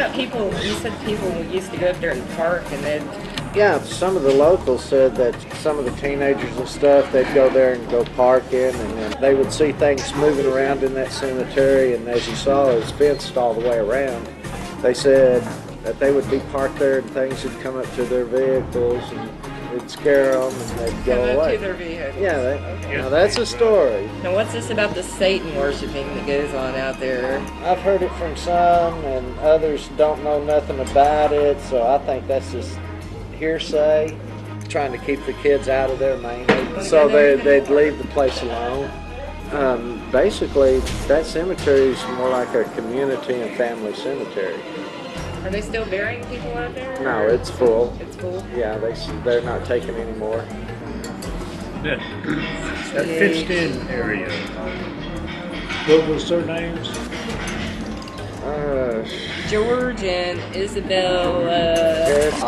Yeah, people. You said people used to go up there and park, and then. Yeah, some of the locals said that some of the teenagers and stuff, they'd go there and go parking, and then they would see things moving around in that cemetery, and as you saw, it was fenced all the way around. They said that they would be parked there and things would come up to their vehicles and it'd scare them and they'd go Come up away. to their vehicles. Yeah, Okay. now that's a story. Now what's this about the Satan worshiping that goes on out there? I've heard it from some and others don't know nothing about it, so I think that's just hearsay, trying to keep the kids out of there mainly, so they'd leave the place alone. Basically, that cemetery is more like a community and family cemetery. Are they still burying people out there? No, it's full. It's full? Yeah, they're not taking any more. That fenced-in area, what was their names? George and Isabel.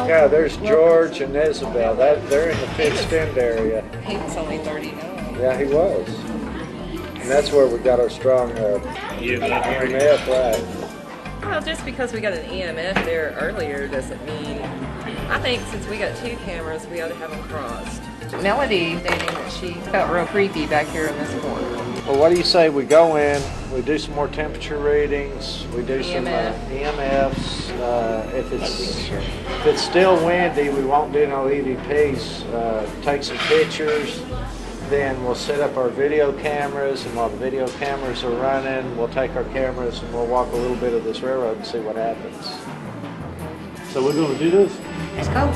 Yeah, there's George and Isabel. They're in the fenced-in area. He was only 39. Yeah, he was. And that's where we got our strong EMF, right? Well, just because we got an EMF there earlier doesn't mean. I think since we got 2 cameras, we ought to have them crossed. Melody stating that she felt real creepy back here in this corner. Well, what do you say we go in, we do some more temperature readings, we do some EMFs. If it's still windy, we won't do no EVPs. Take some pictures. Then we'll set up our video cameras, and while the video cameras are running, we'll take our cameras and we'll walk a little bit of this railroad and see what happens. So we're going to do this? Let's go.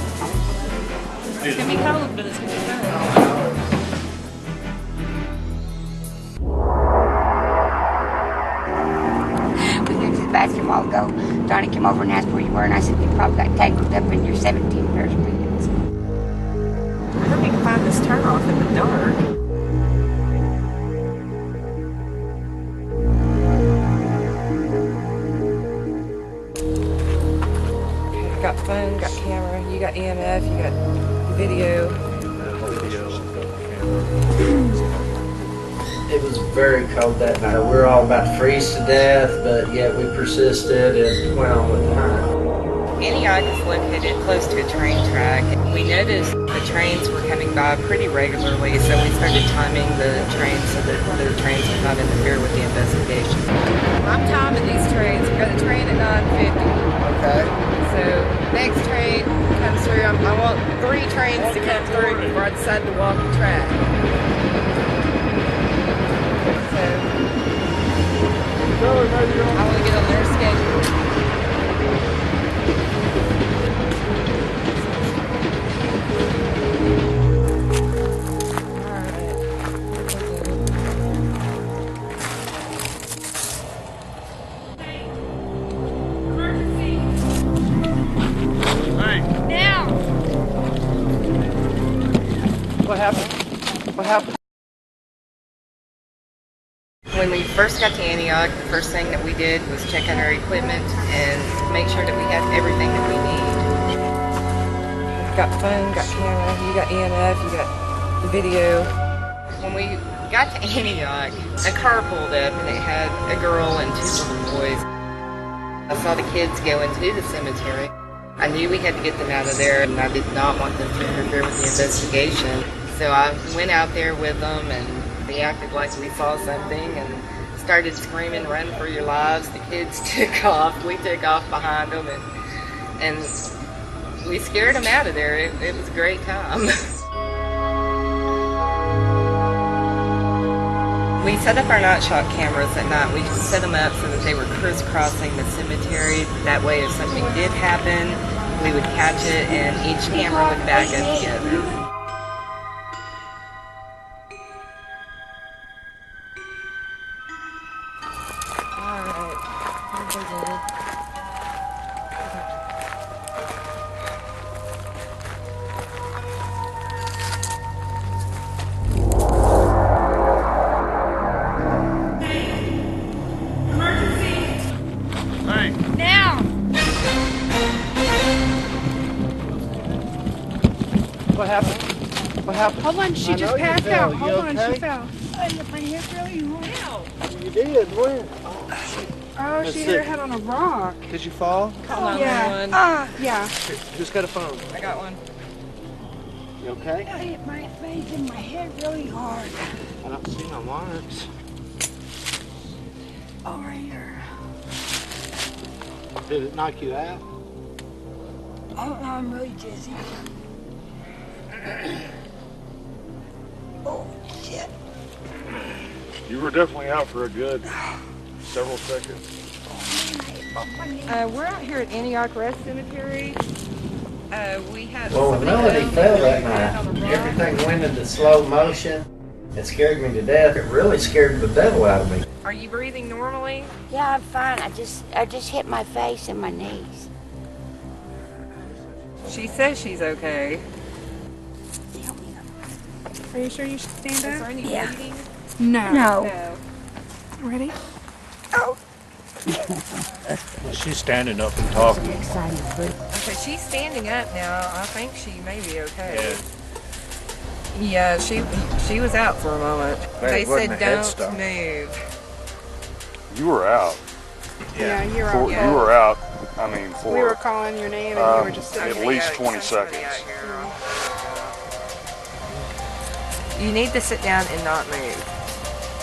It's going to be cold, but it's going to be fun. We were to the bathroom a while ago. Donnie came over and asked where you were, and I said, you probably got tangled up in your 17 pairs of pants. I hope we can find this turnoff in the dark. Okay, got phone, got camera, you got EMF, you got video. It was very cold that night. We were all about to freeze to death, but yet we persisted and went on with the hunt. Antioch is located close to a train track. We noticed the trains were coming by pretty regularly, so we started timing the trains so that the trains would not interfere with the investigation. I'm timing these trains. We've got a train at 9:50. Okay. So next train comes through. I want 3 trains to come through before I decide to walk the track. So I want to get on their schedule. What happened? What happened? When we first got to Antioch, the first thing that we did was check on our equipment and make sure that we had everything that we need. You've got phone, got camera, you got EMF, you got video. When we got to Antioch, a car pulled up and it had a girl and 2 little boys. I saw the kids go into the cemetery. I knew we had to get them out of there, and I did not want them to interfere with the investigation. So I went out there with them, and they acted like we saw something and started screaming, "Run for your lives." The kids took off. We took off behind them, and we scared them out of there. It was a great time. We set up our night shot cameras at night. We set them up so that they were crisscrossing the cemetery. That way, if something did happen, we would catch it and each camera would back up the other. What happened? What happened? Hold on, she just passed out. Hold on, okay? she fell. My hip really hurt. You did, when? Oh, Let's she hit see. her head on a rock. Did you fall? Call Yeah. 911. Yeah. Who's got a phone? I got one. You okay? I hit my face and my head really hard. I don't see no marks. Oh, right here. Did it knock you out? Oh, no, I'm really dizzy. Oh, shit. You were definitely out for a good several seconds. We're out here at Antioch Rest Cemetery. We had Well, when somebody Melody down fell there that on the night, rock. everything went into slow motion. It scared me to death. It really scared the devil out of me. Are you breathing normally? Yeah, I'm fine. I just hit my face and my knees. She says she's okay. Are you sure you should stand Is there up? any Yeah. bleeding? No. No. No. Ready? Oh. She's standing up and talking. Excited, but Okay, she's standing up now. I think she may be okay. Yeah. Yeah, she was out for a moment. Man, They it wasn't said a head don't stop. move. You were out. Yeah, you're For, all Yeah. You were out. I mean, for We were calling your name and you were just at sitting least Yeah, 20 somebody seconds. out here. You need to sit down and not move.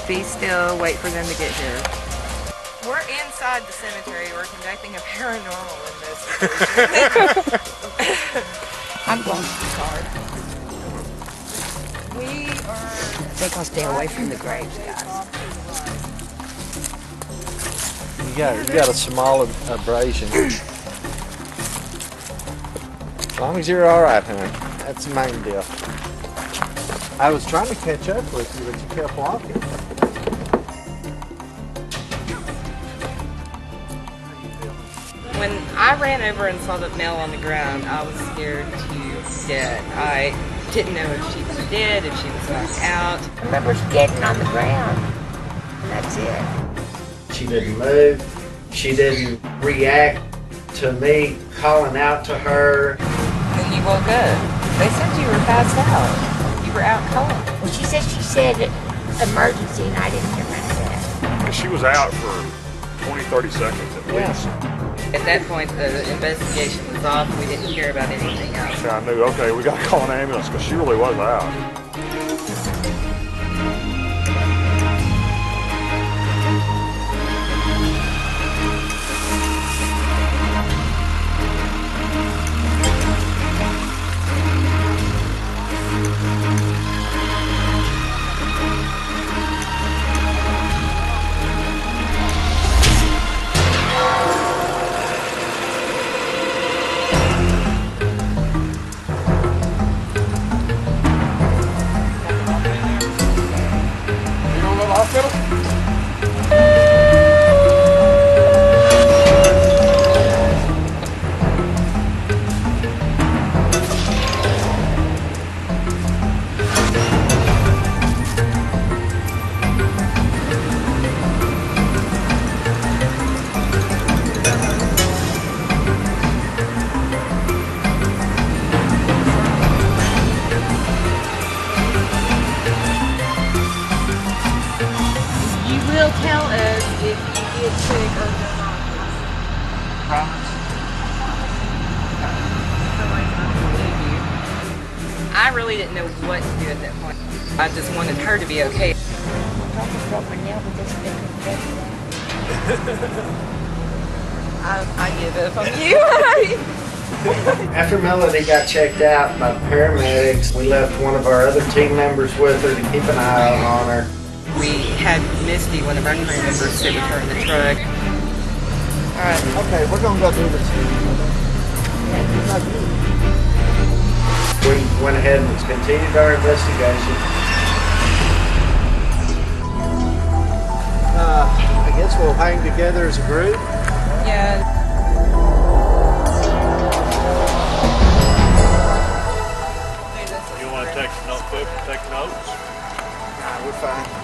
Be still, wait for them to get here. We're inside the cemetery. We're conducting a paranormal investigation. I'm going to the card. We are... They're going to stay away from the graves, guys. You got a small abrasion. As long as you're all right, honey. That's the main deal. I was trying to catch up with you, but you kept walking. When I ran over and saw the Mel on the ground, I was scared to death. I didn't know if she was dead, if she was knocked out. I remember getting on the ground. That's it. She didn't move. She didn't react to me calling out to her. And you woke up. They said you were passed out. You were out cold. Well, she said emergency, and I didn't hear none of that. She was out for 20, 30 seconds at least. At that point, the investigation was off. We didn't hear about anything else. So I knew, okay, we got to call an ambulance because she really was out. You will tell us if you get sick or not. Promise? I really didn't know what to do at that point. I just wanted her to be okay. I almost broke my nail with this big I give up on you. After Melody got checked out by the paramedics, we left one of our other team members with her to keep an eye on her. We had Misty, one of our crew members, sit with her in the truck. All right. Okay, we're gonna go do this. We went ahead and continued our investigation. I guess we'll hang together as a group. Yeah. You want to take notes? Nah, we're fine.